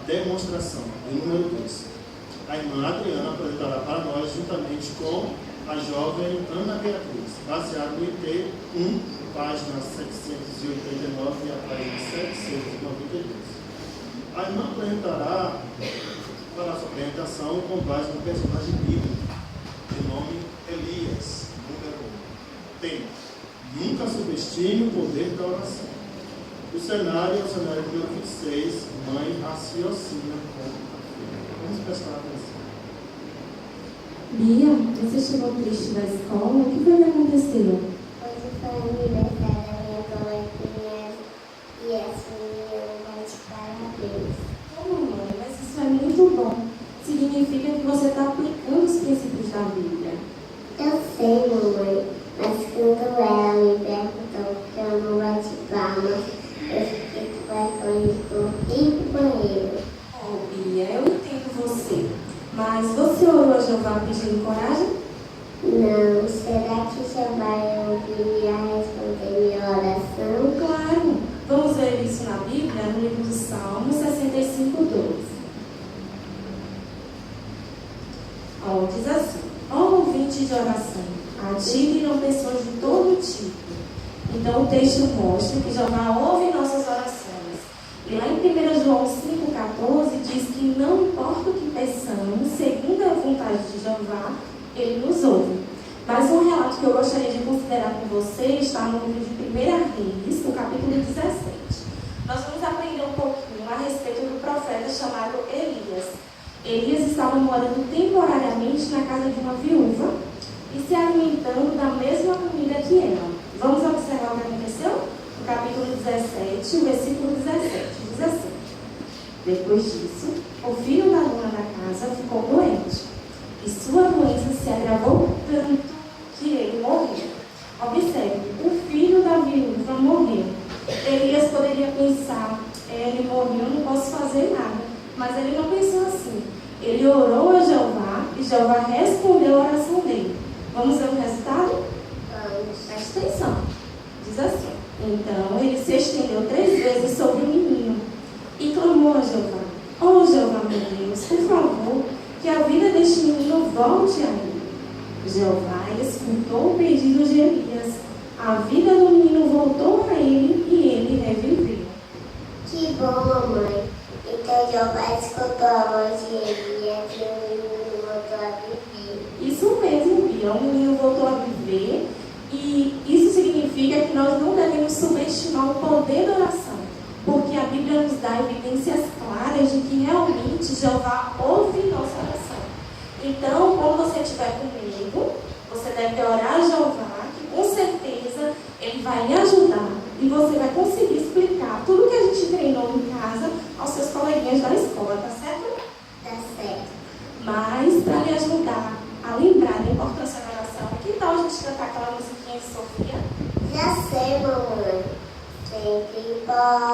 demonstração. E número 2. A irmã Adriana apresentará para nós, juntamente com a jovem Ana Beatriz, baseado no IT 1, página 789 e a página 792. A irmã apresentará para a sua apresentação com base no personagem bíblico, de nome Elias, número 1. Tema: nunca subestime o poder da oração. O cenário é o cenário número 26, mãe raciocina com a filha. Vamos prestar atenção. Bia, você chegou triste da escola? O que foi que aconteceu? Hoje foi aniversário da minha coleguinha e essa menina vai te parabéns. Oh, mamãe, mas isso é muito bom. Significa que você está aplicando os princípios da Bíblia. Eu sei, mamãe, mas quando ela me perguntou que eu não bati palmas, eu fiquei com vergonha de correr pro banheiro. Oh, Bia, eu entendo você. Mas você orou a Jeová pedindo coragem? Não, será que já vai ouvir a responder minha oração? Claro. Vamos ver isso na Bíblia, no livro de Salmos 65:2. Diz assim: ó ouvinte de oração, admiram pessoas de todo tipo. Então o texto mostra que Jeová ouve nossas orações. E lá em 1 João 5,14 diz que não importa o que peçamos, segundo a vontade de Jeová, Ele nos ouve. Mas um relato que eu gostaria de considerar com você está no livro de 1 Reis, no capítulo 17. Nós vamos aprender um pouquinho a respeito do profeta chamado Elias. Elias estava morando temporariamente na casa de uma viúva e se alimentando da mesma comida que ela. Vamos observar o que aconteceu? No capítulo 17, o versículo 17, diz assim: depois disso, o filho da dona da casa ficou doente, e sua doença se agravou tanto que ele morreu. Observe, o filho da viúva morreu. Elias poderia pensar, ele morreu, não posso fazer nada. Mas ele não pensou assim. Ele orou a Jeová e Jeová respondeu a oração dele. Vamos ver o resultado? Vamos. Presta atenção. Diz assim: então ele se estendeu 3 vezes sobre o menino e clamou a Jeová: ó Jeová meu Deus, por favor, que a vida deste menino volte a ele. Jeová escutou o pedido de Elias. A vida do menino voltou a ele e ele reviveu. Que bom, mamãe. Então Jeová escutou a voz de Elias e o menino voltou a viver. Isso mesmo, Bia. O menino voltou a viver. E isso significa que nós não devemos subestimar o poder da oração, porque a Bíblia nos dá evidências claras de que realmente Jeová ouve nossa oração. Então, quando você estiver comigo, você deve orar a Jeová, que com certeza Ele vai lhe ajudar e você vai conseguir explicar tudo que a gente treinou em casa aos seus coleguinhas da escola, tá certo? Tá certo. Mas, para lhe ajudar a lembrar da importância da oração, que tal a gente cantar aquela musiquinha de Sofia? Já sei, mamãe. Sempre pode.